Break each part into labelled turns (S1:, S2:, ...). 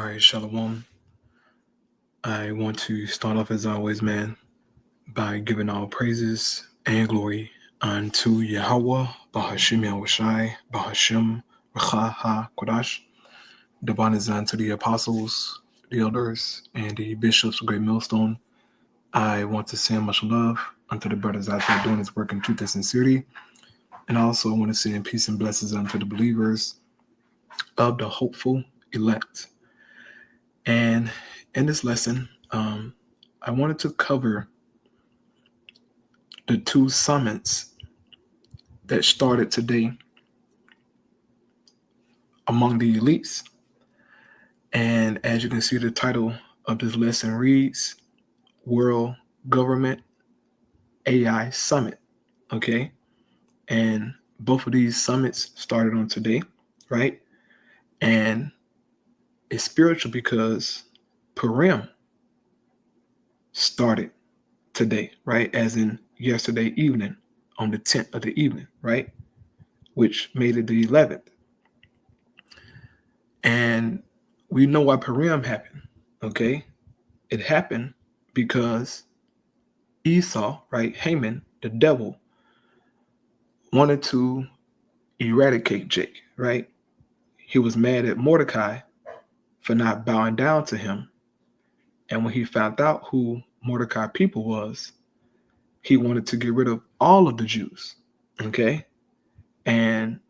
S1: right, Shalom. I want to start off as always, man, by giving all praises and glory unto Yahweh, Bahashim Yahushai, Bahashim Racha HaKodash. Divine is unto the apostles, the elders, and the bishops of Great Millstone. I want to send much love unto the brothers out there doing this work in truth and sincerity. And I also want to send peace and blessings unto the believers of the hopeful elect. And in this lesson, I wanted to cover the two summits that started today among the elites. And as you can see, the title of this lesson reads World Government AI Summit. Okay. And both of these summits started on today, right? And it's spiritual because Purim started today, right? As in yesterday evening, on the 10th of the evening, right? Which made it the 11th. And we know why Purim happened, okay? It happened because Esau, right, Haman, the devil, wanted to eradicate Jake, right? He was mad at Mordecai for not bowing down to him. And when he found out who Mordecai people was, he wanted to get rid of all of the Jews, okay? And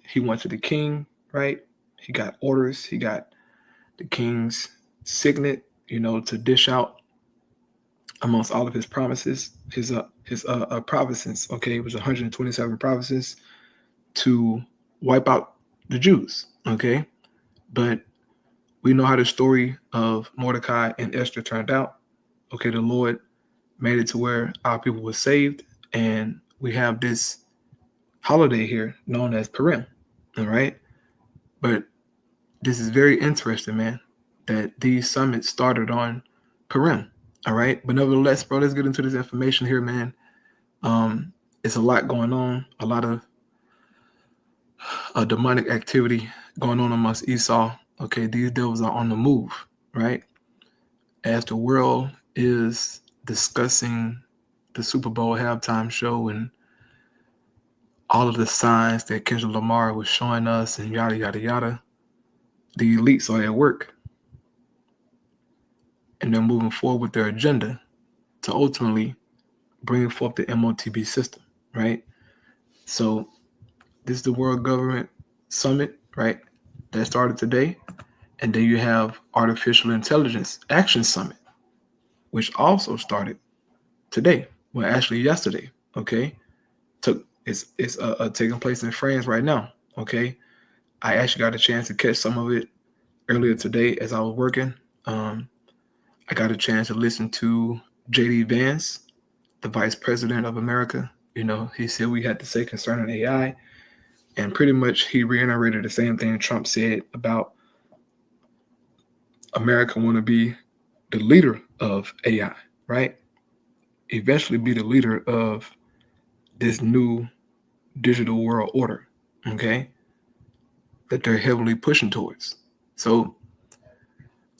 S1: he went to the king, right? He got orders. He got the king's signet, to dish out amongst all of his promises, his provinces, okay? It was 127 provinces to wipe out the Jews, okay? But we know how the story of Mordecai and Esther turned out. Okay, the Lord made it to where our people were saved, and we have this holiday here known as Purim, all right? But this is very interesting, man, that these summits started on Purim, all right? But nevertheless, bro, let's get into this information here, man. It's a lot going on, a lot of demonic activity going on amongst Esau. Okay, these devils are on the move, right? As the world is discussing the Super Bowl halftime show and all of the signs that Kendrick Lamar was showing us and yada, yada, yada, the elites are at work. And they're moving forward with their agenda to ultimately bring forth the MOTB system, right? So this is the World Government Summit, right? That started today. And then you have Artificial Intelligence Action Summit, which also started today. Well, actually yesterday, okay? It's taking place in France right now, okay? I actually got a chance to catch some of it earlier today as I was working. I got a chance to listen to J.D. Vance, the Vice President of America. He said we had to say concerning AI, and pretty much he reiterated the same thing Trump said about America want to be the leader of AI, right? Eventually be the leader of this new digital world order, okay? That they're heavily pushing towards. So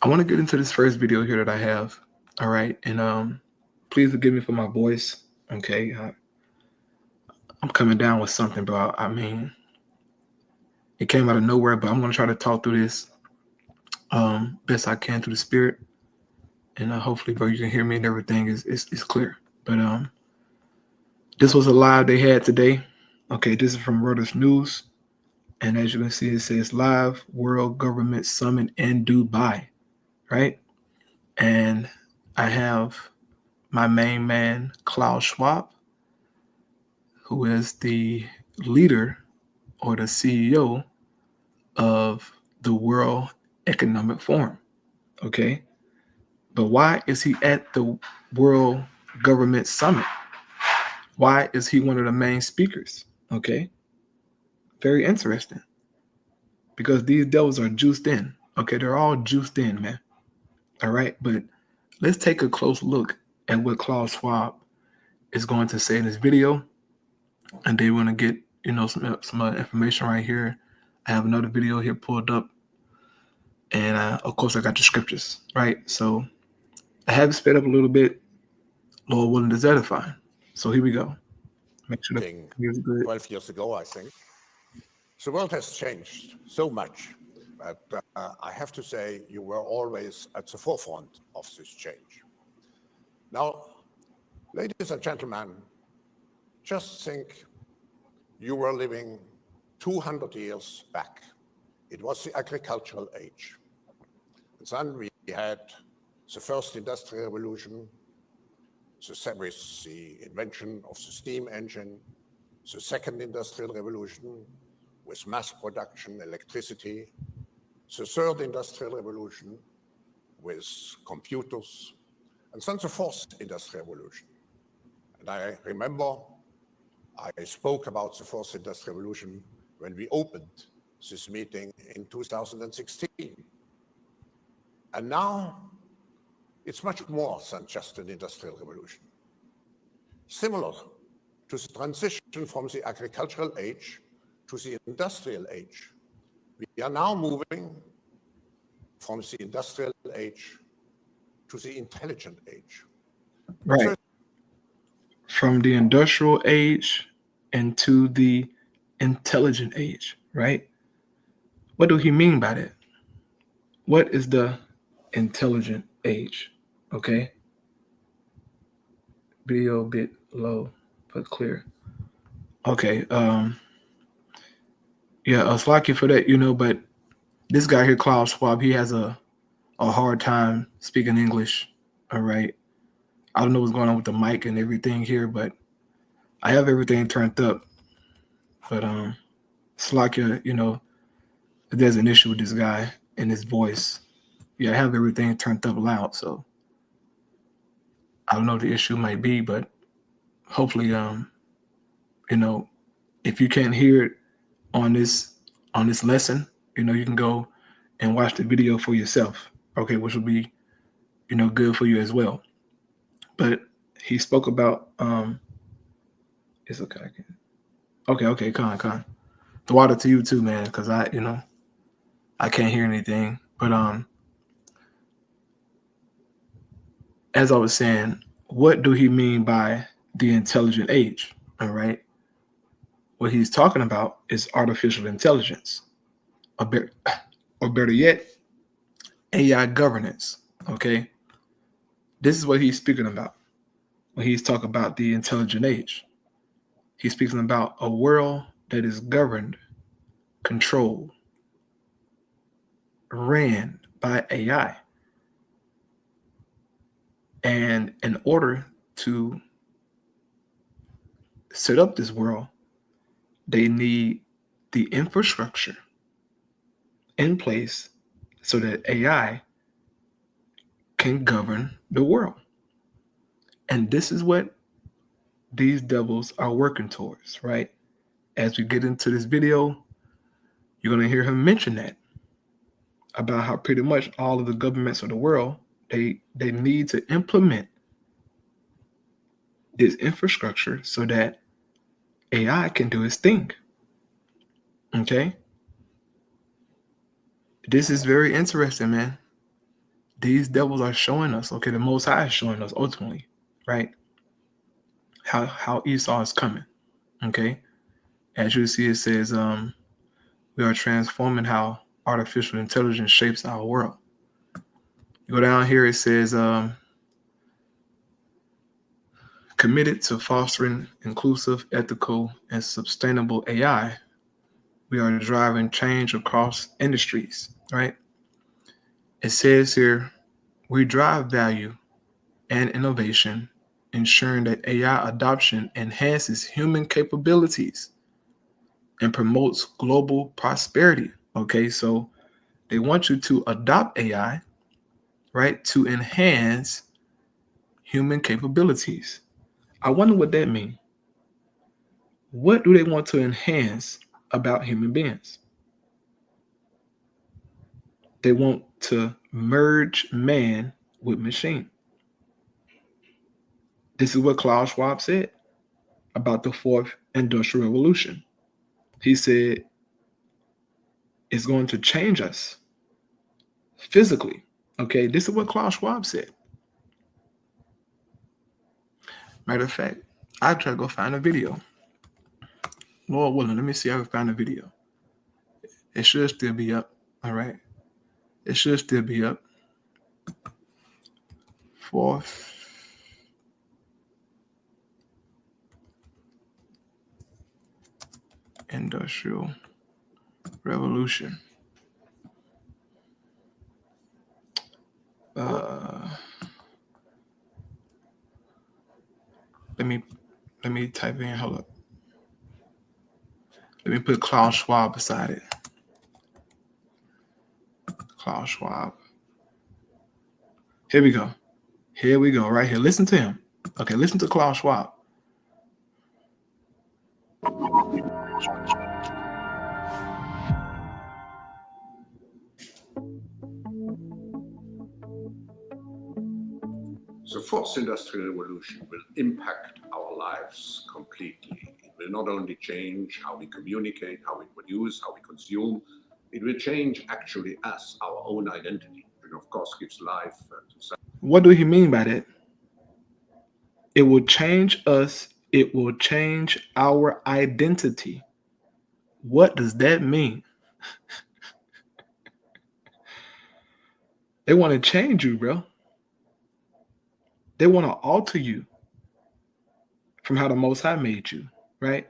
S1: I want to get into this first video here that I have, all right? And please forgive me for my voice, okay? I'm coming down with something, bro. I mean, it came out of nowhere, but I'm going to try to talk through this best I can through the spirit. And hopefully, bro, you can hear me and everything is clear. But this was a live they had today. Okay, this is from Reuters News. And as you can see, it says Live World Government Summit in Dubai, right? And I have my main man, Klaus Schwab, who is the leader or the CEO of the World Economic Forum, okay? But why is he at the World Government Summit? Why is he one of the main speakers? Okay. Very interesting. Because these devils are juiced in. Okay, they're all juiced in, man. All right. But let's take a close look at what Klaus Schwab is going to say in this video. And then we're going to get, some information right here. I have another video here pulled up. And of course, I got the scriptures, right? So I have it sped up a little bit. Lord willing, is edifying. So here we go. Make sure the music good.
S2: 12 years ago, I think. The world has changed so much, but I have to say you were always at the forefront of this change. Now, ladies and gentlemen, just think you were living 200 years back. It was the agricultural age. And then we had the first industrial revolution, with the invention of the steam engine, the second industrial revolution with mass production, electricity, the third industrial revolution with computers, and then the fourth industrial revolution. And I remember I spoke about the fourth industrial revolution when we opened this meeting in 2016. And now it's much more than just an industrial revolution. Similar to the transition from the agricultural age to the industrial age, we are now moving from the industrial age to the intelligent age.
S1: Right. From the industrial age into the intelligent age, right? What do he mean by that? What is the intelligent age? Okay. Video a bit low, but clear. Okay. Yeah, I was lucky for that, but this guy here, Klaus Schwab, he has a hard time speaking English. All right. I don't know what's going on with the mic and everything here, but I have everything turned up. But Slakia, if there's an issue with this guy and his voice, yeah, I have everything turned up loud. So I don't know what the issue might be, but hopefully, if you can't hear it on this lesson, you can go and watch the video for yourself. Okay, which will be, good for you as well. But he spoke about it's okay. Okay, Con. The water to you too, man, because I can't hear anything. But as I was saying, what do he mean by the intelligent age? All right. What he's talking about is artificial intelligence, or better yet, AI governance. Okay. This is what he's speaking about when he's talking about the intelligent age. He's speaking about a world that is governed, controlled, ran by AI. And in order to set up this world, they need the infrastructure in place so that AI can govern the world. And this is what these devils are working towards, right? As we get into this video, you're going to hear him mention that about how pretty much all of the governments of the world, they need to implement this infrastructure so that AI can do its thing. Okay? This is very interesting, man. These devils are showing us, okay, the Most High is showing us ultimately, right? How Esau is coming, okay? As you see, it says, we are transforming how artificial intelligence shapes our world. You go down here, it says, committed to fostering inclusive, ethical, and sustainable AI, we are driving change across industries, right? It says here, we drive value and innovation, ensuring that AI adoption enhances human capabilities and promotes global prosperity. Okay, so they want you to adopt AI, right, to enhance human capabilities. I wonder what that means. What do they want to enhance about human beings? They want to merge man with machine. This is what Klaus Schwab said about the fourth industrial revolution. He said it's going to change us physically. Okay, this is what Klaus Schwab said. Matter of fact, I try to go find a video. Lord willing, let me see if I can find a video. It should still be up. All right, it should still be up. Fourth Industrial Revolution. Let me type in. Hold up. Let me put Klaus Schwab beside it. Klaus Schwab. Here we go. Here we go. Right here. Listen to him. Okay, listen to Klaus Schwab.
S2: The fourth industrial revolution will impact our lives completely. It will not only change how we communicate, how we produce, how we consume, it will change actually us, our own identity, and of course gives life to.
S1: What do he mean by that? It will change us. It will change our identity. What does that mean? They want to change you, bro. They want to alter you from how the Most High made you, right?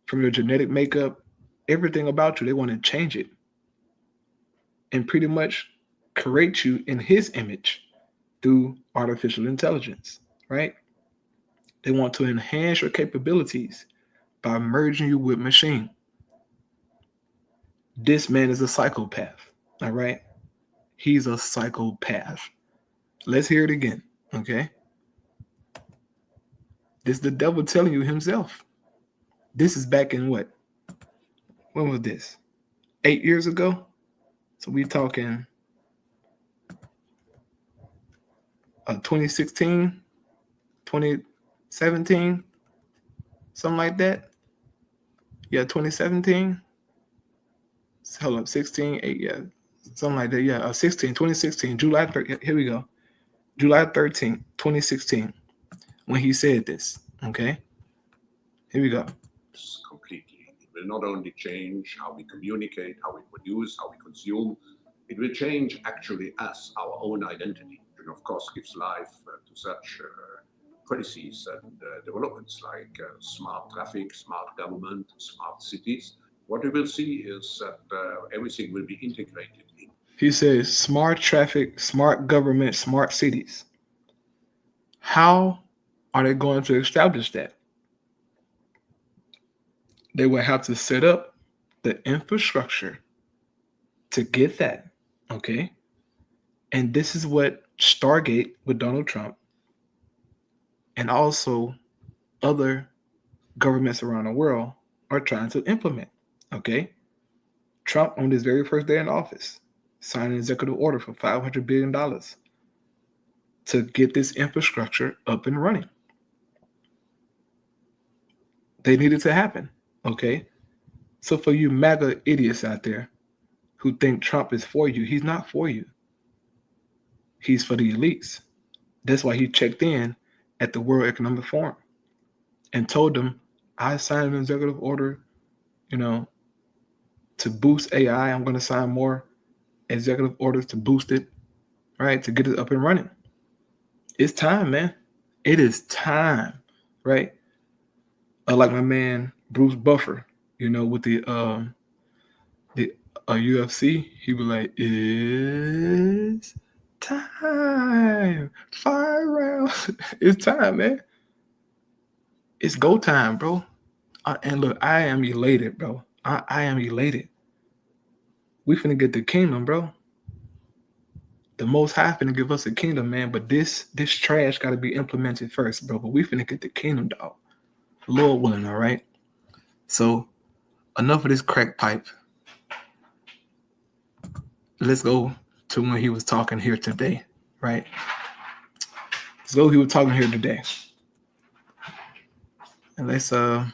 S1: From your genetic makeup, everything about you, they want to change it and pretty much create you in His image through artificial intelligence, right? They want to enhance your capabilities by merging you with machine. This man is a psychopath, all right? He's a psychopath. Let's hear it again, okay? This is the devil telling you himself. This is back in what? When was this? 8 years ago? So we talking 2016, 2017, something like that. Yeah, 2017. Hold up, 16, 8, yeah, something like that. Yeah, 2016, July 3rd. Here we go. July 13th, 2016, when he said this. Okay, here we go.
S2: Completely. It will not only change how we communicate, how we produce, how we consume, it will change actually us, our own identity, and of course gives life to such policies and developments like smart traffic, smart government, smart cities. What we will see is that everything will be integrated in.
S1: He says smart traffic, smart government, smart cities. How are they going to establish that? They will have to set up the infrastructure to get that, okay? And this is what Stargate with Donald Trump and also other governments around the world are trying to implement, okay? Trump, on his very first day in office, signed an executive order for $500 billion to get this infrastructure up and running. They need it to happen, okay? So for you MAGA idiots out there who think Trump is for you, he's not for you. He's for the elites. That's why he checked in at the World Economic Forum and told them, I signed an executive order, to boost AI. I'm going to sign more executive orders to boost it, right? To get it up and running. It's time, man. It is time, right? Like my man Bruce Buffer, with the UFC, he was like, "It's time, 5 rounds. It's time, man. It's go time, bro." And look, I am elated, bro. I am elated. We finna get the kingdom, bro. The Most High finna give us a kingdom, man. But this trash got to be implemented first, bro. But we finna get the kingdom, dog. Lord willing, all right? So enough of this crack pipe. Let's go to when he was talking here today, right? Let's go. He was talking here today. And let's
S2: from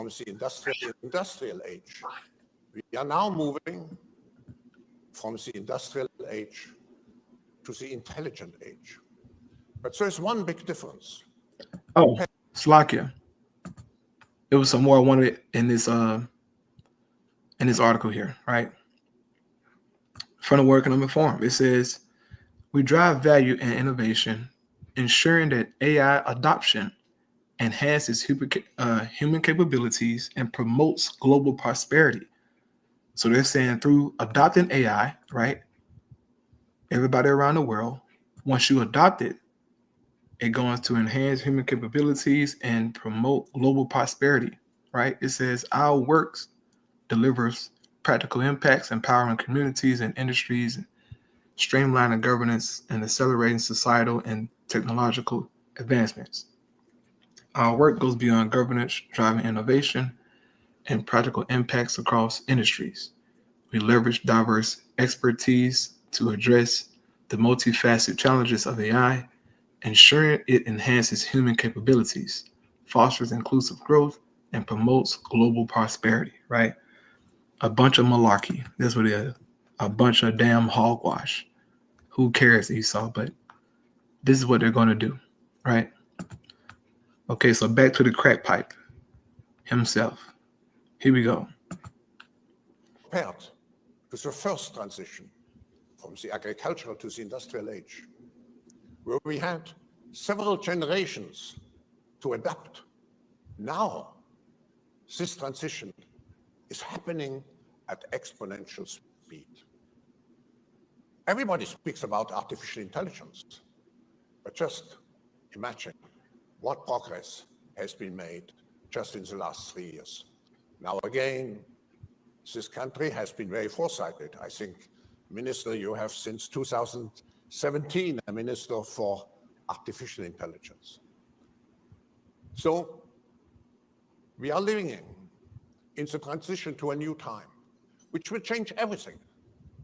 S2: the industrial age. We are now moving from the industrial age to the intelligent age. But there's one big difference.
S1: Oh, Slakia. It was some more I wanted in this article here, right? From the Work Economic Forum, it says we drive value and innovation, ensuring that AI adoption enhances human capabilities and promotes global prosperity. So they're saying through adopting AI, right? Everybody around the world, once you adopt it, it goes to enhance human capabilities and promote global prosperity, right? It says our works delivers practical impacts, empowering communities and industries, streamlining governance, and accelerating societal and technological advancements. Our work goes beyond governance, driving innovation and practical impacts across industries. We leverage diverse expertise to address the multifaceted challenges of AI, ensuring it enhances human capabilities, fosters inclusive growth, and promotes global prosperity, right? A bunch of malarkey. That's what it is. A bunch of damn hogwash. Who cares, Esau? But this is what they're going to do, right? Okay, so back to the crack pipe himself. Here we go.
S2: Compared to the first transition from the agricultural to the industrial age, where we had several generations to adapt. Now, this transition is happening at exponential speed. Everybody speaks about artificial intelligence, but just imagine what progress has been made just in the last 3 years. Now again, this country has been very foresighted. I think, Minister, you have since 2017 a Minister for Artificial Intelligence. So we are living in the transition to a new time, which will change everything.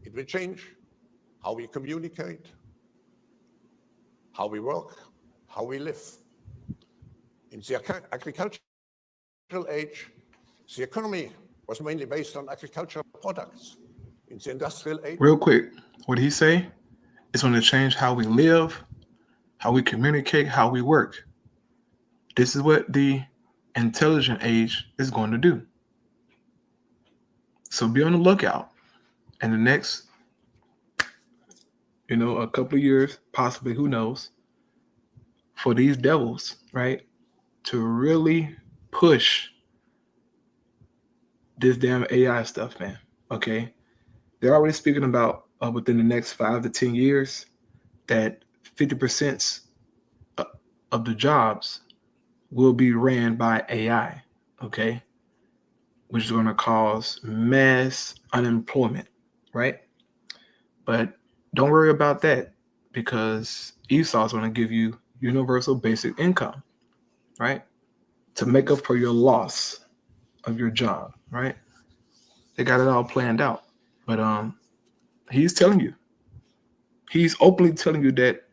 S2: It will change how we communicate, how we work, how we live. In the agricultural age, the economy was mainly based on agricultural products. In the industrial age...
S1: Real quick, what did he say? It's going to change how we live, how we communicate, how we work. This is what the intelligent age is going to do. So be on the lookout. In the next, a couple of years, possibly, who knows, for these devils, right, to really push this damn AI stuff, man. Okay. They're already speaking about within the next 5 to 10 years that 50% of the jobs will be ran by AI, okay, which is going to cause mass unemployment, right? But don't worry about that, because Esau is going to give you universal basic income, right, to make up for your loss of your job, right? They got it all planned out. But he's telling you, he's openly telling you that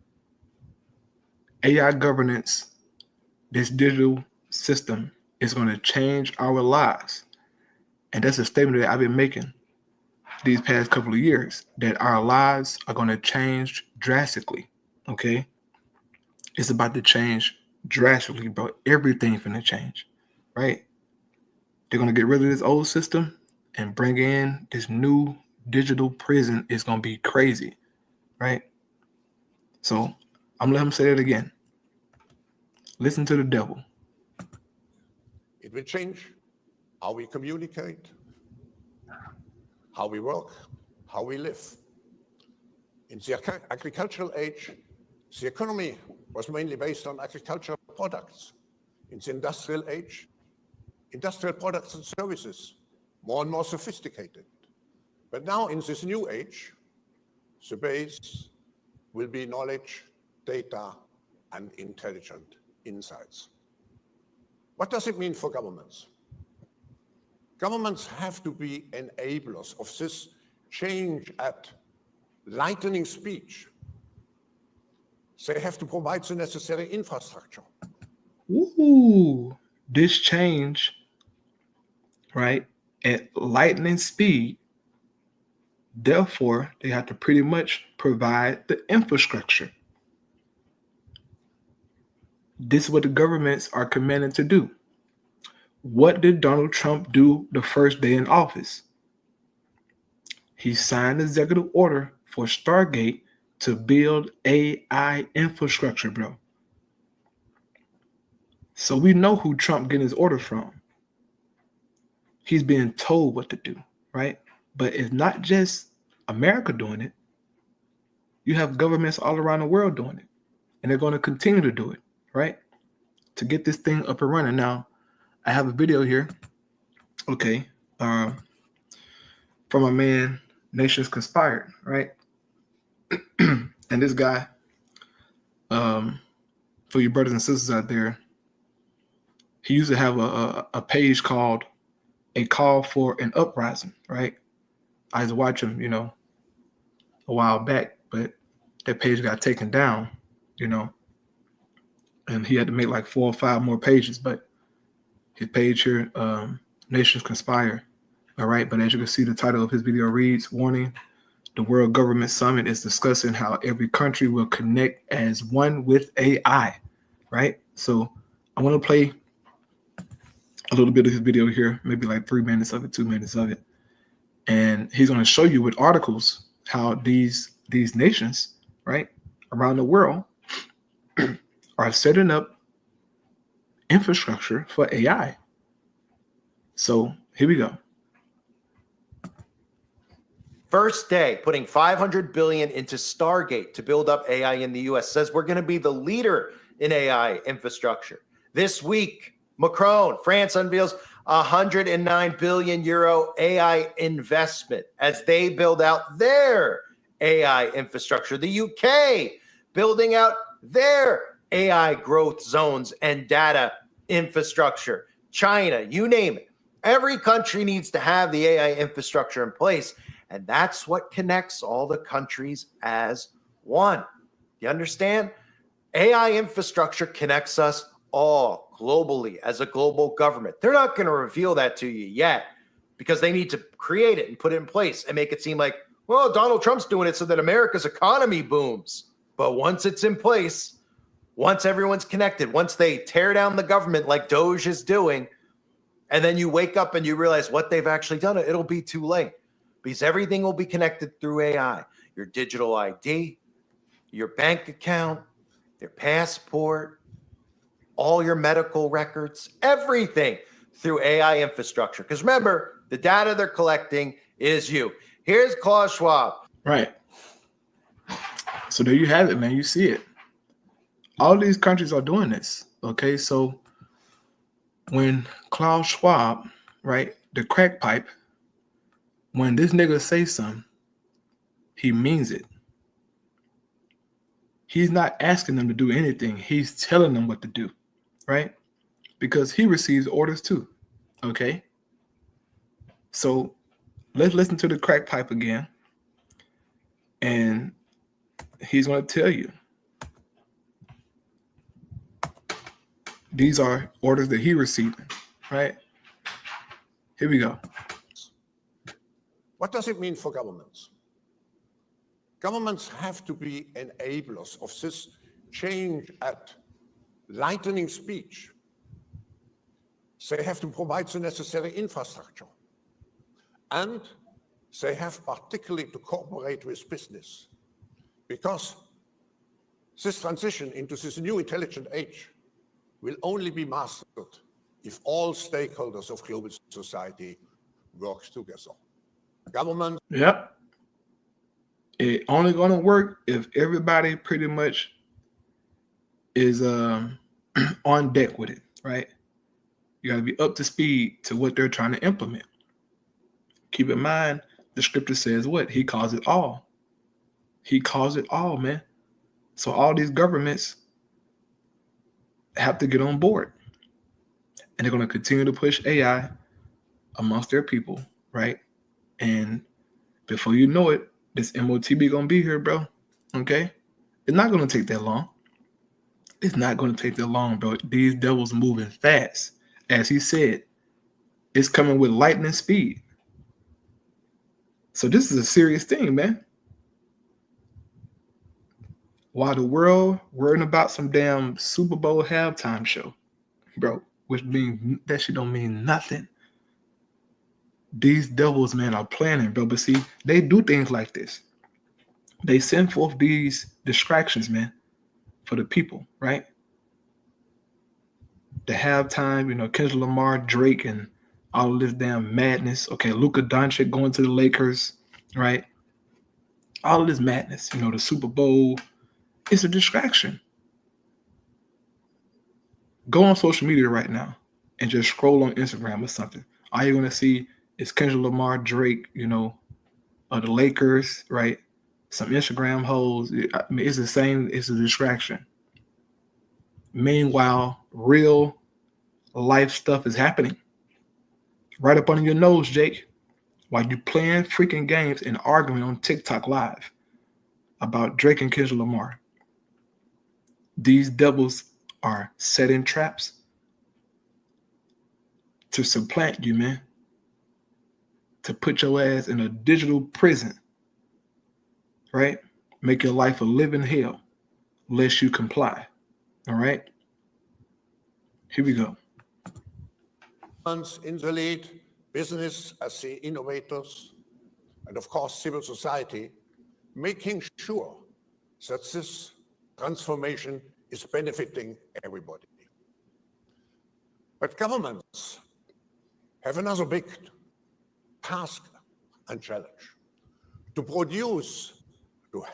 S1: AI governance, this digital system, is going to change our lives. And that's a statement that I've been making these past couple of years, that our lives are going to change drastically. Okay. It's about to change drastically, bro. Everything's going to change, right? They're going to get rid of this old system and bring in this new digital prison. It's going to be crazy, right? So I'm going to let him say it again. Listen to the devil.
S2: It will change how we communicate, how we work, how we live. In the agricultural age, the economy was mainly based on agricultural products. In the industrial age, industrial products and services, more and more sophisticated. But now in this new age, the base will be knowledge, data, and intelligent insights. What does it mean for governments? Governments have to be enablers of this change at lightning speed. They have to provide the necessary infrastructure.
S1: Ooh, this change, right, at lightning speed. Therefore, they have to pretty much provide the infrastructure. This is what the governments are commanded to do. What did Donald Trump do the first day in office? He signed an executive order for Stargate to build AI infrastructure, bro. So we know who Trump getting his order from. He's being told what to do, right? But it's not just America doing it. You have governments all around the world doing it. And they're going to continue to do it, right? To get this thing up and running. Now, I have a video here, okay, from a man, Nations Conspired, right? And this guy, for you brothers and sisters out there, he used to have a page called A Call for an Uprising, right? I was watching, a while back, but that page got taken down, and he had to make like 4 or 5 more pages, but his page here, Nations Conspire, all right? But as you can see, the title of his video reads, Warning, the World Government Summit is discussing how every country will connect as one with AI, right? So I want to play a little bit of his video here, maybe like 3 minutes of it, 2 minutes of it. And he's going to show you with articles how these nations, right, around the world are setting up infrastructure for AI. So here we go.
S3: First day, putting $500 billion into Stargate to build up AI in the U.S. says we're going to be the leader in AI infrastructure. This week, Macron, France unveils €109 billion AI investment as they build out their AI infrastructure. The UK building out their AI growth zones and data infrastructure. China, you name it. Every country needs to have the AI infrastructure in place. And that's what connects all the countries as one. You understand? AI infrastructure connects us all globally as a global government. They're not going to reveal that to you yet because they need to create it and put it in place and make it seem like, well, Donald Trump's doing it so that America's economy booms. But once it's in place, once everyone's connected, once they tear down the government like Doge is doing, and then you wake up and you realize what they've actually done, it'll be too late. Because everything will be connected through AI. Your digital ID, your bank account, your passport, all your medical records, everything through AI infrastructure. Because remember, the data they're collecting is you. Here's Klaus Schwab.
S1: Right. So there you have it, man. You see it. All these countries are doing this. Okay, so when Klaus Schwab, right, the crack pipe, when this nigga says something, he means it. He's not asking them to do anything. He's telling them what to do, right? Because he receives orders too, okay? So let's listen to the crack pipe again. And he's going to tell you. These are orders that he received, right? Here we go.
S2: What does it mean for governments? Governments have to be enablers of this change at lightning speed. They have to provide the necessary infrastructure. And they have particularly to cooperate with business. Because this transition into this new intelligent age will only be mastered if all stakeholders of global society work together. Government.
S1: Yep. It only going to work if everybody pretty much is on deck with it, right? You got to be up to speed to what they're trying to implement. Keep in mind, the scripture says what? He calls it all. He calls it all, man. So all these governments have to get on board. And they're going to continue to push AI amongst their people, right? And before you know it, this MOTB going to be here, bro. Okay? It's not going to take that long. It's not going to take that long, bro. These devils moving fast. As he said, It's coming with lightning speed. So this is a serious thing, man. While the world worrying about some damn Super Bowl halftime show, bro, which means that shit don't mean nothing. These devils, man, are planning, bro. But see, they do things like this. They send forth these distractions, man, for the people, right? The halftime, Kendrick Lamar, Drake, and all of this damn madness. Okay, Luka Doncic going to the Lakers, right? All of this madness, the Super Bowl, it's a distraction. Go on social media right now and just scroll on Instagram or something. All you're gonna see is Kendrick Lamar, Drake, the Lakers, right? Some Instagram hoes. I mean, it's the same. It's a distraction. Meanwhile, real life stuff is happening right up under your nose, Jake, while you playing freaking games and arguing on TikTok Live about Drake and Kendrick Lamar. These devils are setting traps to supplant you, man, to put your ass in a digital prison, right? Make your life a living hell lest you comply, all right? Here we go.
S2: In the lead, business as the innovators, and of course civil society, making sure that this transformation is benefiting everybody. But governments have another big task and challenge: to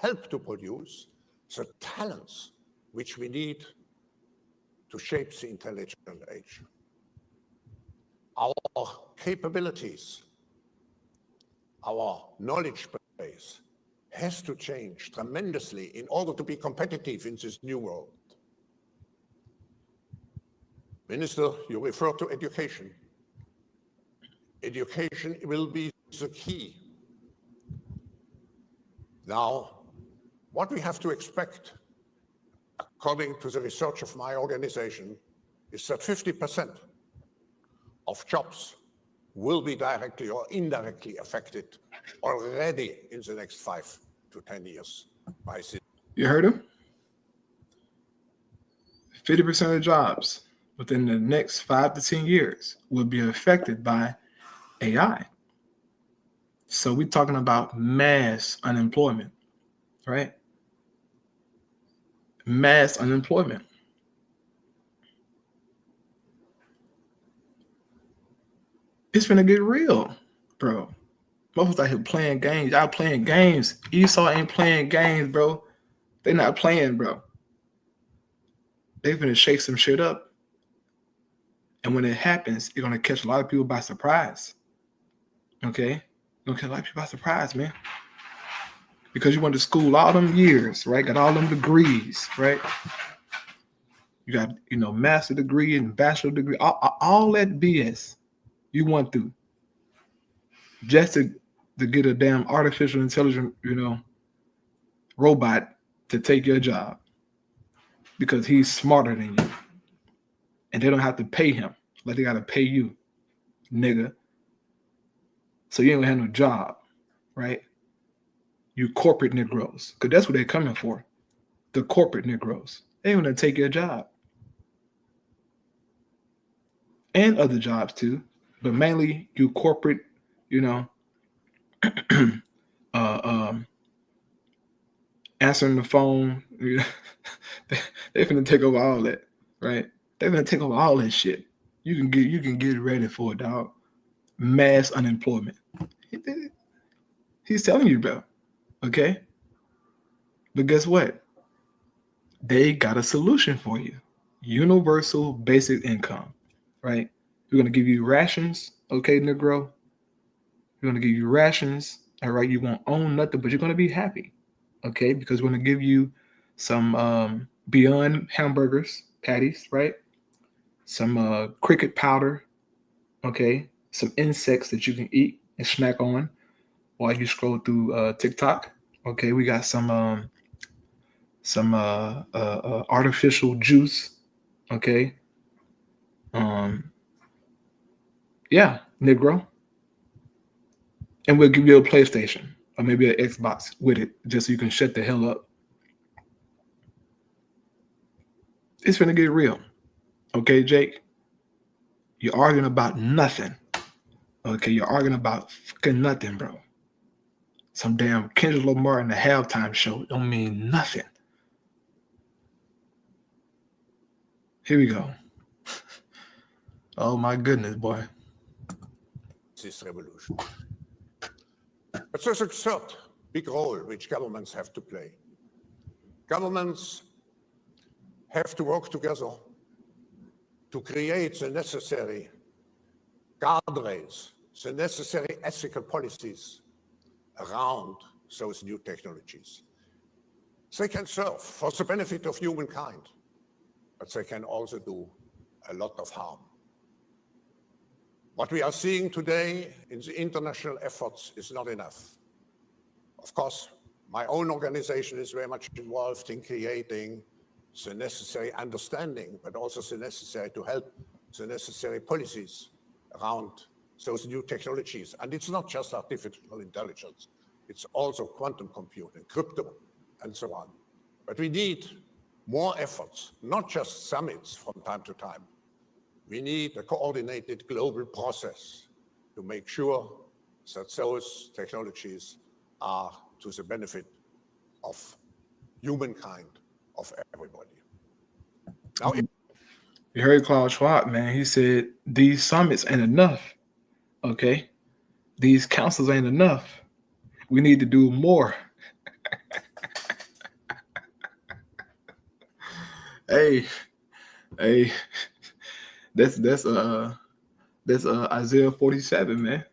S2: help to produce the talents which we need to shape the intelligent age. Our capabilities, our knowledge base has to change tremendously in order to be competitive in this new world. Minister, you refer to education. Education will be the key. Now, what we have to expect, according to the research of my organization, is that 50% of jobs will be directly or indirectly affected already in the next 5 to 10 years by this.
S1: You heard him? 50% of jobs within the next 5 to 10 years will be affected by AI. So we're talking about mass unemployment, right? Mass unemployment. It's gonna get real, bro. Most out here playing games. Y'all playing games. Esau ain't playing games, bro. They not playing, bro. They finna shake some shit up. And when it happens, it's gonna catch a lot of people by surprise. Okay? It's gonna catch a lot of people by surprise, man. Because you went to school all them years, right? Got all them degrees, right? You got, master degree and bachelor degree, all that BS you went through just to get a damn artificial intelligent, robot to take your job because he's smarter than you. And they don't have to pay him like they got to pay you, nigga. So you ain't gonna have no job, right? You corporate Negroes, because that's what they're coming for. The corporate Negroes. They ain't gonna take your job. And other jobs too, but mainly you corporate, answering the phone. They're gonna take over all that, right? They're gonna take over all that shit. You can get ready for it, dog. Mass unemployment. He's telling you, bro. Okay? But guess what? They got a solution for you. Universal basic income, right? We're gonna give you rations, okay, Negro? We're gonna give you rations, all right? You won't own nothing, but you're gonna be happy, okay? Because we're gonna give you some Beyond hamburgers, patties, right? Some cricket powder, okay? Some insects that you can eat and snack on while you scroll through TikTok. Okay, we got some artificial juice. Okay, yeah, Negro. And we'll give you a PlayStation or maybe an Xbox with it just so you can shut the hell up. It's finna get real. Okay, Jake? You're arguing about nothing. Okay, you're arguing about fucking nothing, bro. Some damn Kendrick Lamar in the halftime show don't mean nothing. Here we go. Oh my goodness, boy.
S2: This revolution. But there's a third big role which governments have to play. Governments have to work together to create the necessary guardrails, the necessary ethical policies around those new technologies. They can serve for the benefit of humankind, but they can also do a lot of harm. What we are seeing today in the international efforts is not enough. Of course, my own organization is very much involved in creating the necessary understanding, but also the necessary to help the necessary policies around those new technologies. And it's not just artificial intelligence, it's also quantum computing, crypto, and so on. But we need more efforts, not just summits from time to time. We need a coordinated global process to make sure that those technologies are to the benefit of humankind, of everybody. Now,
S1: you heard Klaus Schwab, man. He said these summits ain't enough. Okay? These councils ain't enough. We need to do more. Hey, that's Isaiah 47, man.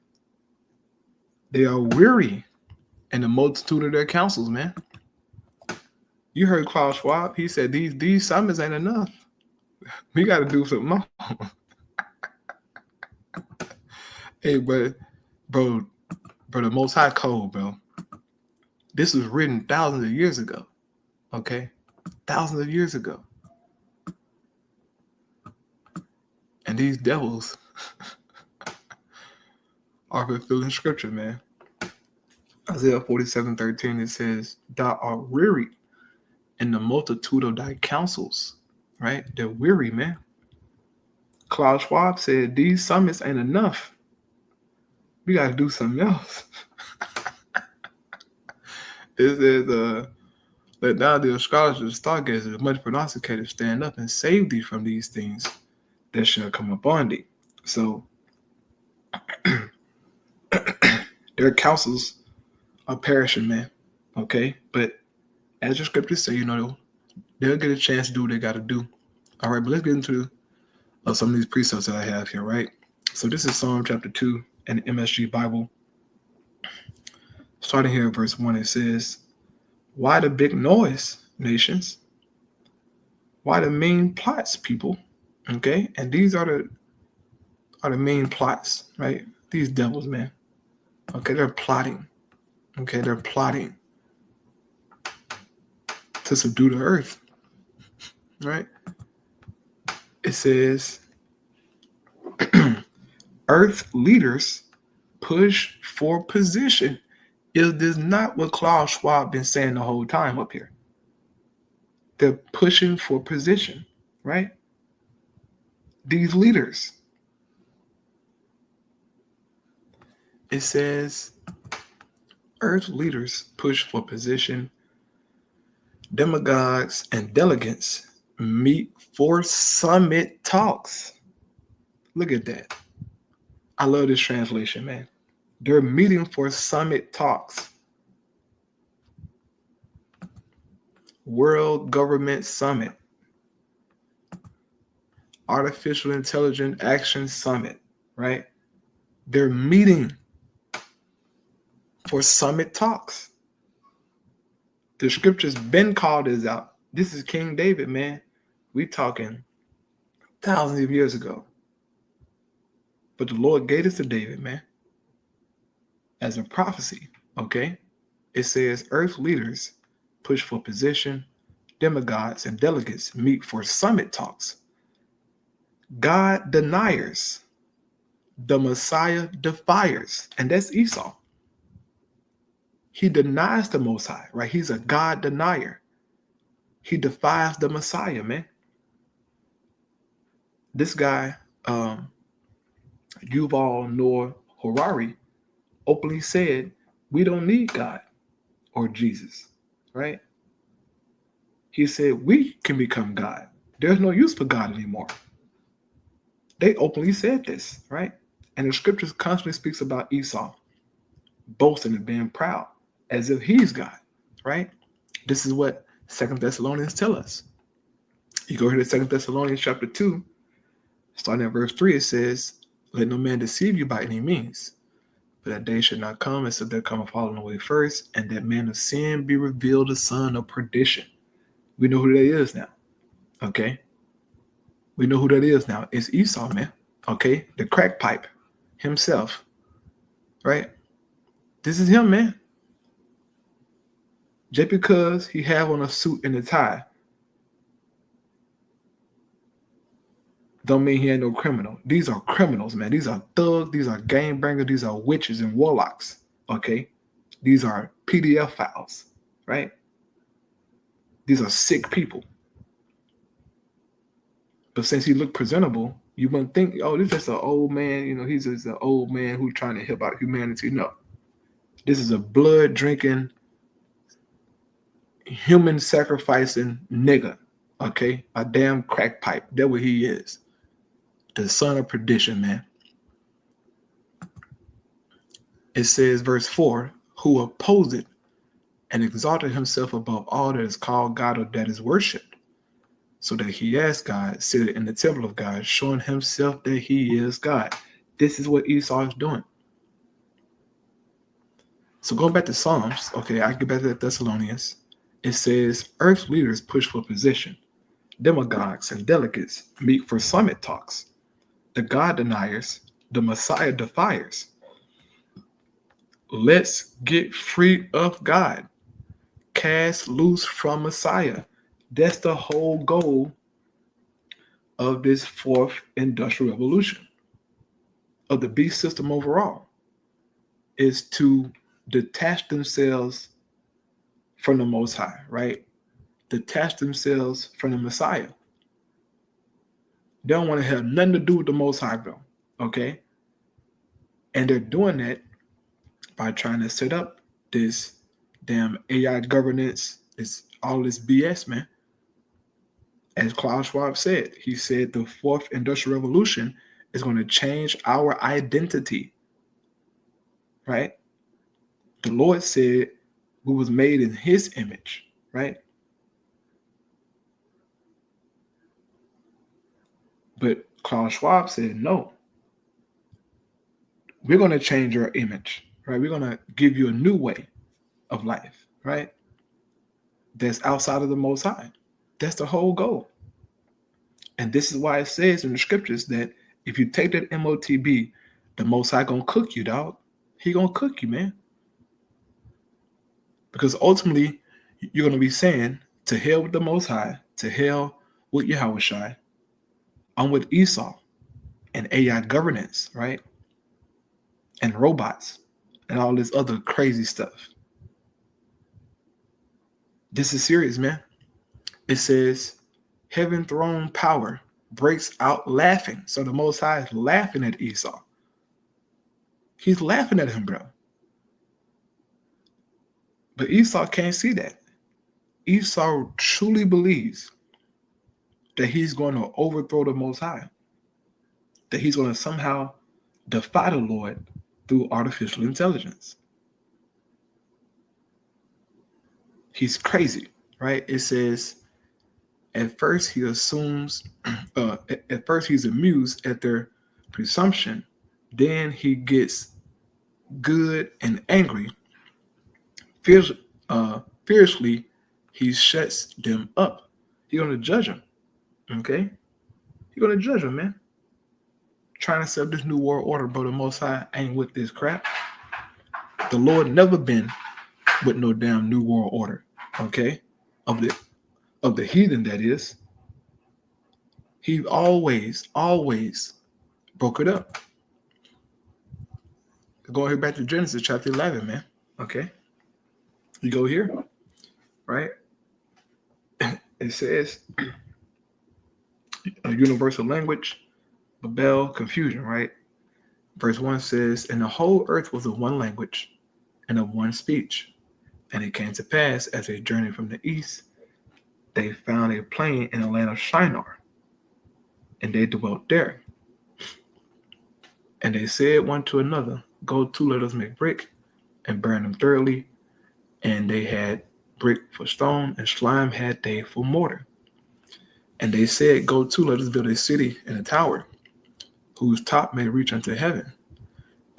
S1: They are weary in the multitude of their counsels, man. You heard Klaus Schwab. He said these summits ain't enough. We got to do something more. Hey, bro, the Most High code, bro. This was written thousands of years ago. Okay, thousands of years ago. And these devils are fulfilling scripture, man. Isaiah 47:13, it says, "Thou art weary in the multitude of thy counsels." Right? They're weary, man. Klaus Schwab said, these summits ain't enough. We got to do something else. It says, let now the astrologers, stargazers, much prognosticators stand up and save thee from these things that shall come upon thee. So their counsels are perishing, man. Okay? But as the scriptures say, they'll get a chance to do what they got to do. All right, but let's get into some of these precepts that I have here, right? So this is Psalm chapter 2 in the MSG Bible. Starting here in verse 1, it says, "Why the big noise, nations? Why the mean plots, people?" Okay? And these are the main plots, right? These devils, man. Okay, they're plotting. Okay, they're plotting to subdue the earth, right? It says, earth leaders push for position. Is this not what Klaus Schwab been saying the whole time up here? They're pushing for position, right? These leaders. It says, earth leaders push for position. Demagogues and delegates meet for summit talks. Look at that. I love this translation, man. They're meeting for summit talks. World Government Summit. Artificial Intelligence Action Summit, right? They're meeting for summit talks. The scriptures been called this out. This is King David, man. We talking thousands of years ago. But the Lord gave this to David, man, as a prophecy, okay? It says, earth leaders push for position, demagogues and delegates meet for summit talks. God deniers the Messiah defiers, and that's Esau. He denies the Most High, right? He's a God denier. He defies the Messiah, man. This guy, Yuval Noah Harari, openly said, we don't need God or Jesus, right? He said, we can become God. There's no use for God anymore. They openly said this, right? And the scriptures constantly speaks about Esau boasting and being proud as if he's God, right? This is what 2 Thessalonians tell us. You go here to 2 Thessalonians chapter 2, starting at verse 3, it says, let no man deceive you by any means, but that day should not come except there come a falling away first, and that man of sin be revealed, the son of perdition. We know who that is now, okay? We know who that is now. It's Esau, man, okay? The crack pipe himself, right? This is him, man. Just because he have on a suit and a tie don't mean he ain't no criminal. These are criminals, man. These are thugs. These are gang bangers. These are witches and warlocks, okay? These are PDF files, right? These are sick people. But since he looked presentable, you wouldn't think, oh, this is just an old man. You know, he's just an old man who's trying to help out humanity. No. This is a blood-drinking, human-sacrificing nigga, okay? A damn crack pipe. That's what he is. The son of perdition, man. It says, verse 4, who opposed it and exalted himself above all that is called God or that is worshipped, so that he as God seated in the temple of God, showing himself that he is God. This is what Esau is doing. So going back to Psalms, okay, I get back to Thessalonians. It says, earth leaders push for position. Demagogues and delegates meet for summit talks. The God deniers, the Messiah defiers. Let's get free of God. Cast loose from Messiah. That's the whole goal of this fourth industrial revolution, of the beast system overall, is to detach themselves from the Most High, right? Detach themselves from the Messiah. They don't want to have nothing to do with the Most High, bro, okay? And they're doing that by trying to set up this damn AI governance, all this BS, man. As Klaus Schwab said, he said the fourth industrial revolution is going to change our identity, right? The Lord said we was made in his image, right? But Klaus Schwab said, no, we're going to change your image, right? We're going to give you a new way of life, right? That's outside of the Most High. That's the whole goal. And this is why it says in the scriptures that if you take that MOTB, the Most High going to cook you, dog. He going to cook you, man. Because ultimately, you're going to be saying, to hell with the Most High, to hell with Yahushua, I'm with Esau and AI governance, right? And robots and all this other crazy stuff. This is serious, man. It says, heaven throne power breaks out laughing. So the Most High is laughing at Esau. He's laughing at him, bro. But Esau can't see that. Esau truly believes that he's going to overthrow the Most High, that he's going to somehow defy the Lord through artificial intelligence. He's crazy, right? It says, at first he assumes, at first he's amused at their presumption, then he gets good and angry. Fiercely, he shuts them up. He's going to judge them, okay? He's going to judge them, man. Trying to set up this new world order, but the Most High ain't with this crap. The Lord never been with no damn new world order, okay? Of the heathen, that is. He always broke it up. Going here back to Genesis chapter 11, man. Okay. You go here, right? It says a universal language, Babel, confusion, right? Verse 1 says, and the whole earth was of one language and of one speech. And it came to pass as they journeyed from the east, they found a plain in the land of Shinar, and they dwelt there. And they said one to another, go to, let us make brick and burn them thoroughly. And they had brick for stone, and slime had they for mortar. And they said, go to, let us build a city and a tower, whose top may reach unto heaven.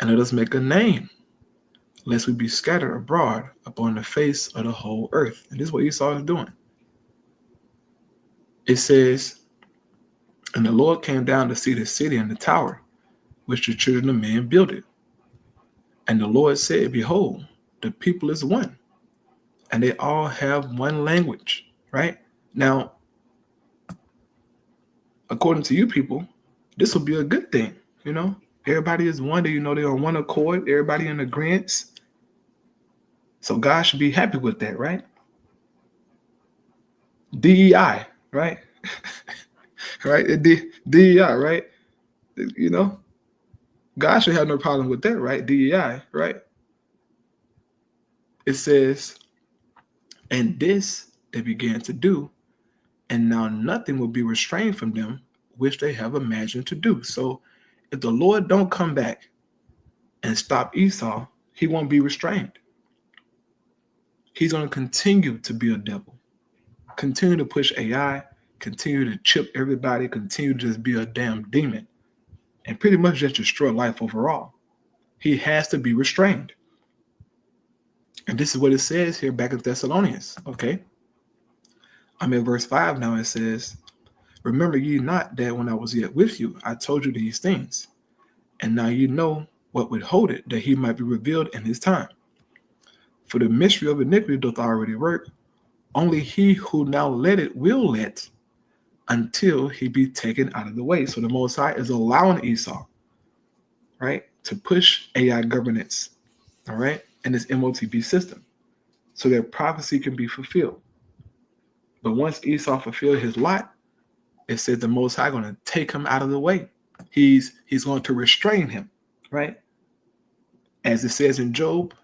S1: And let us make a name, lest we be scattered abroad upon the face of the whole earth. And this is what Esau is doing. It says, and the Lord came down to see the city and the tower, which the children of men builded. And the Lord said, behold, the people is one, and they all have one language, right? Now, according to you people, this will be a good thing, you know? Everybody is one, they're on one accord, everybody in agreement. So God should be happy with that, right? DEI, right? Right? DEI, right? You know? God should have no problem with that, right? DEI, right? It says, and this they began to do, and now nothing will be restrained from them, which they have imagined to do. So if the Lord don't come back and stop Esau, he won't be restrained. He's going to continue to be a devil, continue to push AI, continue to chip everybody, continue to just be a damn demon, and pretty much just destroy life overall. He has to be restrained. And this is what it says here back in Thessalonians, okay? I'm in verse 5 now. It says, remember ye not that when I was yet with you, I told you these things, and now you know what would hold it, that he might be revealed in his time. For the mystery of iniquity doth already work, only he who now let it will let, until he be taken out of the way. So the Most High is allowing Esau, right, to push AI governance, all right, in this MOTB system, so that prophecy can be fulfilled. But once Esau fulfilled his lot, it says the Most High going to take him out of the way. He's going to restrain him, right? As it says in Job,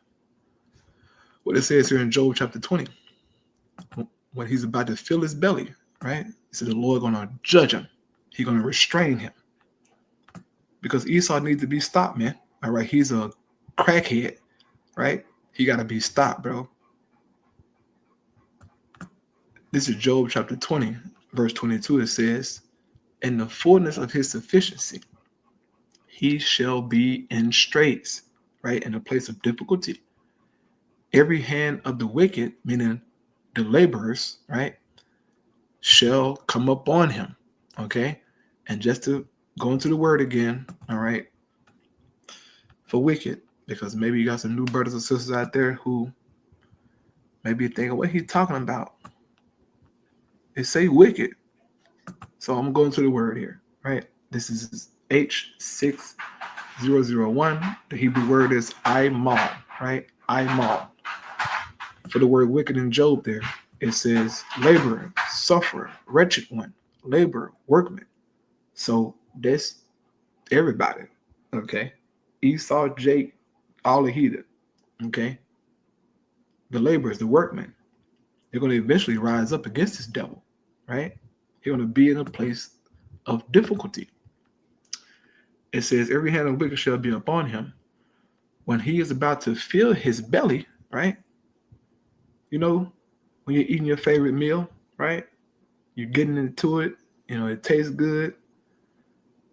S1: what it says here in Job chapter 20, when he's about to fill his belly, right? It says the Lord going to judge him. He's going to restrain him. Because Esau needs to be stopped, man. All right, he's a crackhead, right? He got to be stopped, bro. This is Job chapter 20, verse 22. It says, in the fullness of his sufficiency, he shall be in straits, right? In a place of difficulty. Every hand of the wicked, meaning the laborers, right, shall come up on him, okay? And just to go into the word again, all right, for wicked, because maybe you got some new brothers and sisters out there who maybe thinking, what he's talking about? It say wicked. So I'm going to the word here, right? This is H6001. The Hebrew word is Imal, right? Imal. For the word wicked in Job there, it says laborer, sufferer, wretched one, laborer, workman. So that's everybody, okay? Esau, Jake, all the heathen, okay? The laborers, the workmen, they're going to eventually rise up against this devil, right? He's going to be in a place of difficulty. It says, every hand of wicked shall be upon him when he is about to fill his belly, right? You know, when you're eating your favorite meal, right? You're getting into it, you know, it tastes good.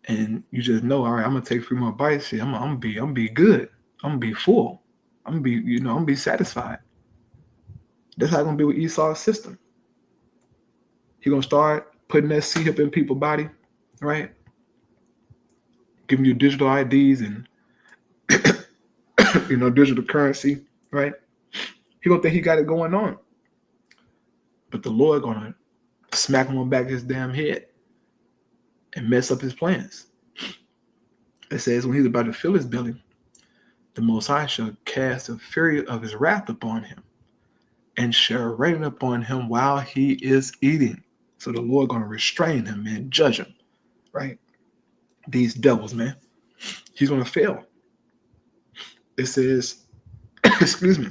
S1: And you just know, all right, I'm going to take 3 more bites here. I'm gonna be good. I'm going to be full. I'm going to be satisfied. That's how it's going to be with Esau's system. He's going to start putting that C-hip in people's body, right? Giving you digital IDs and, digital currency, right? He going to think he got it going on. But the Lord going to smack him on the back of his damn head and mess up his plans. It says when he's about to fill his belly, the Most High shall cast the fury of his wrath upon him, and shall rain upon him while he is eating. So the Lord going to restrain him, man, judge him, right? These devils, man. He's going to fail. It says, excuse me,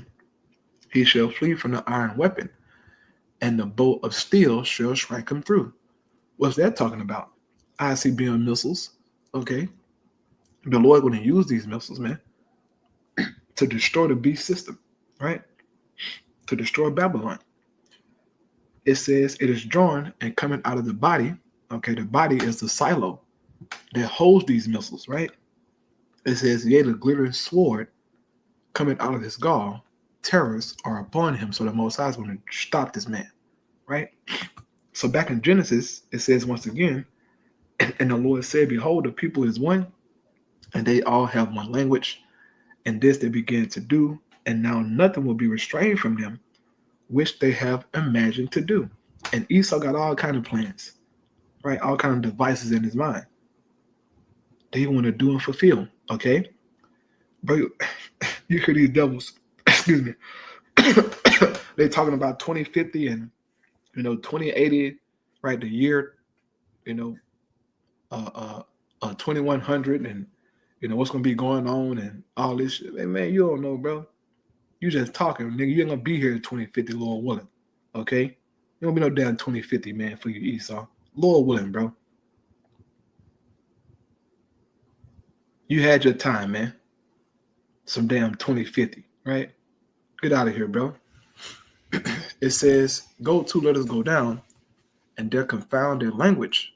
S1: he shall flee from the iron weapon, and the bolt of steel shall strike him through. What's that talking about? ICBM missiles, okay? The Lord going to use these missiles, man, to destroy the beast system, right? To destroy Babylon. It says it is drawn and coming out of the body. Okay, the body is the silo that holds these missiles, right? It says, yea, the glittering sword coming out of his gall, terrors are upon him. So the Most High is going to stop this man, right? So back in Genesis, it says once again, and the Lord said, behold, the people is one, and they all have one language, and this they began to do, and now nothing will be restrained from them, which they have imagined to do. And Esau got all kind of plans, right? All kind of devices in his mind. They want to do and fulfill, okay? But you hear these devils, excuse me, they're talking about 2050 and, 2080, right? The year, 2100 and, what's going to be going on and all this shit. Hey, man, you don't know, bro. You just talking, nigga. You ain't going to be here in 2050, Lord willing, okay? You don't be no damn 2050, man, for you, Esau. Lord willing, bro. You had your time, man. Some damn 2050, right? Get out of here, bro. It says, go to, let us go down, and there confound their language,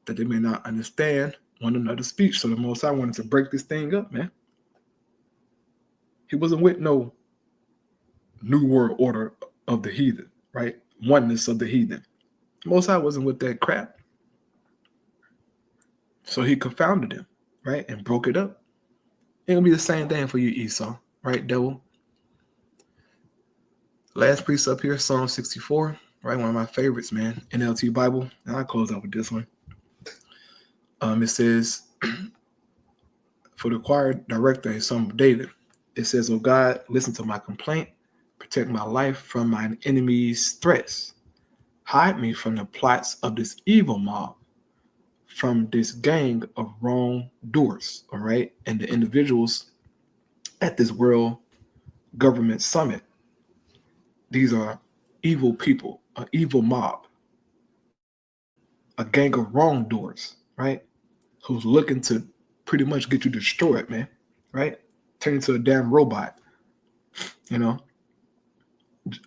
S1: that they may not understand one another's speech. So the Most High wanted to break this thing up, man. He wasn't with no new world order of the heathen, right? Oneness of the heathen. The Most High wasn't with that crap. So he confounded them, right? And broke it up. It's going to be the same thing for you, Esau, right, devil? Last precept here, Psalm 64, right? One of my favorites, man. NLT Bible. And I'll close out with this one. It says, for the choir director in Psalm of David, it says, oh God, listen to my complaint. Protect my life from my enemies' threats. Hide me from the plots of this evil mob, from this gang of wrongdoers, all right? And the individuals at this World Government Summit. These are evil people, an evil mob, a gang of wrongdoers, right? Who's looking to pretty much get you destroyed, man, right? Turn into a damn robot, I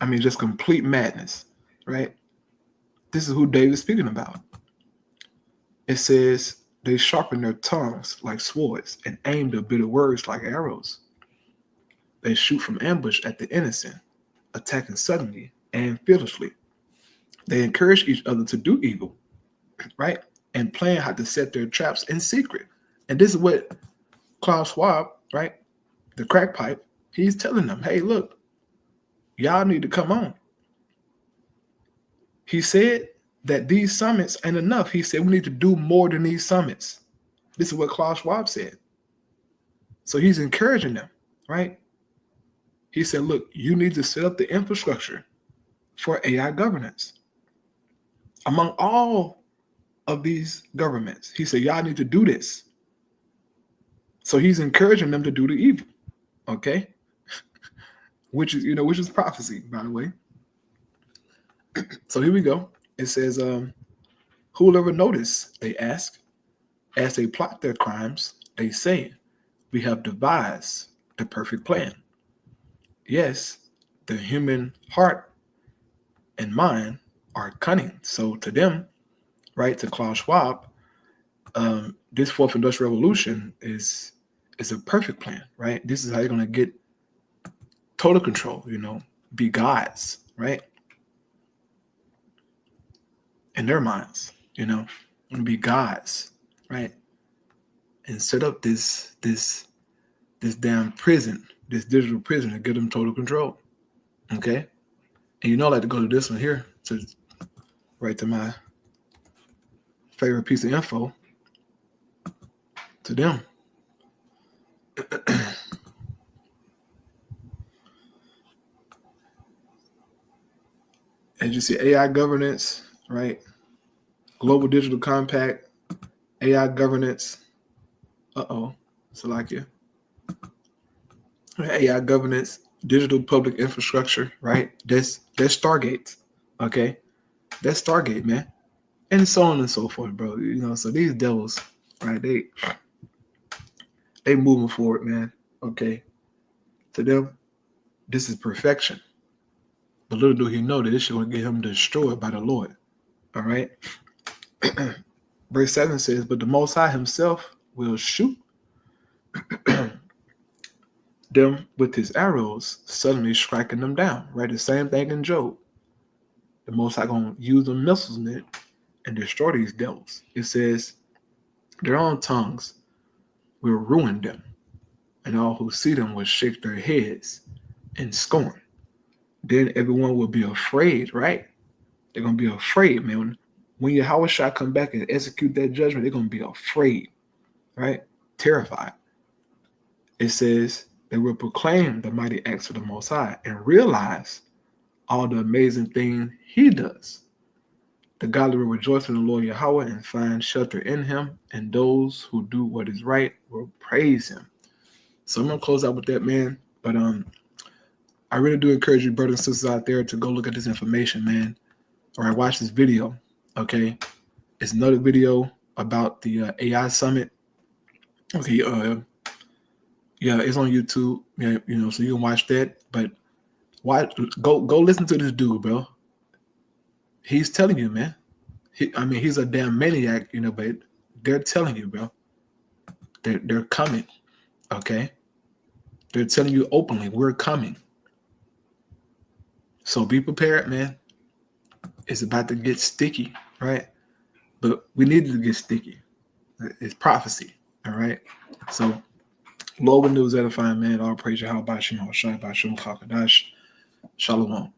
S1: mean, just complete madness, right? This is who David's speaking about. It says, they sharpen their tongues like swords and aim their bitter words like arrows. They shoot from ambush at the innocent, attacking suddenly and fearlessly. They encourage each other to do evil, right? And plan how to set their traps in secret. And this is what Klaus Schwab, right? The crack pipe, he's telling them, hey, look, y'all need to come on. He said that these summits ain't enough. He said we need to do more than these summits. This is what Klaus Schwab said. So he's encouraging them, right? He said, look, you need to set up the infrastructure for AI governance. Among all of these governments, he said, y'all need to do this. So he's encouraging them to do the evil, okay? Which is prophecy, by the way. So here we go. It says, who will ever notice, they ask, as they plot their crimes, they say, we have devised the perfect plan. Yes, the human heart and mind are cunning. So to them, right, to Klaus Schwab, this fourth industrial revolution is a perfect plan, right? This is how you're going to get total control, be gods, right? In their minds, going to be gods, right? And set up this damn prison, this digital prison to give them total control, okay? And I like to go to this one here, right to my favorite piece of info, to them. As you see, AI governance, right? Global Digital Compact, AI governance. Salakia. AI governance, digital public infrastructure, right? That's Stargate, okay? That's Stargate, man, and so on and so forth, bro. You know, so these devils, right? They moving forward, man. Okay, to them, this is perfection. But little do he know that this shit will get him destroyed by the Lord. All right. Verse 7 says, "But the Most High Himself will shoot them with His arrows, suddenly striking them down." Right, the same thing in Job. The Most High gonna use the missiles in it and destroy these devils. It says, "Their own tongues will ruin them, and all who see them will shake their heads in scorn." Then everyone will be afraid, right? They're gonna be afraid, man. When Yahweh shall come back and execute that judgment, they're gonna be afraid, right? Terrified. It says they will proclaim the mighty acts of the Most High and realize all the amazing things He does. The godly will rejoice in the Lord Yahweh and find shelter in Him, and those who do what is right will praise Him. So I'm gonna close out with that, man. But I really do encourage you, brothers and sisters out there, to go look at this information, man. All right, watch this video. Okay, it's another video about the AI summit. Okay, yeah, it's on YouTube. Yeah, you know, so you can watch that. But go listen to this dude, bro. He's telling you, man. He's a damn maniac, you know, but they're telling you, bro. They're coming. Okay, they're telling you openly, we're coming. So be prepared, man. It's about to get sticky, right? But we need it to get sticky. It's prophecy, all right? So, Lord, when news edifying, man, all praise Yahweh, Shalom, Shalom.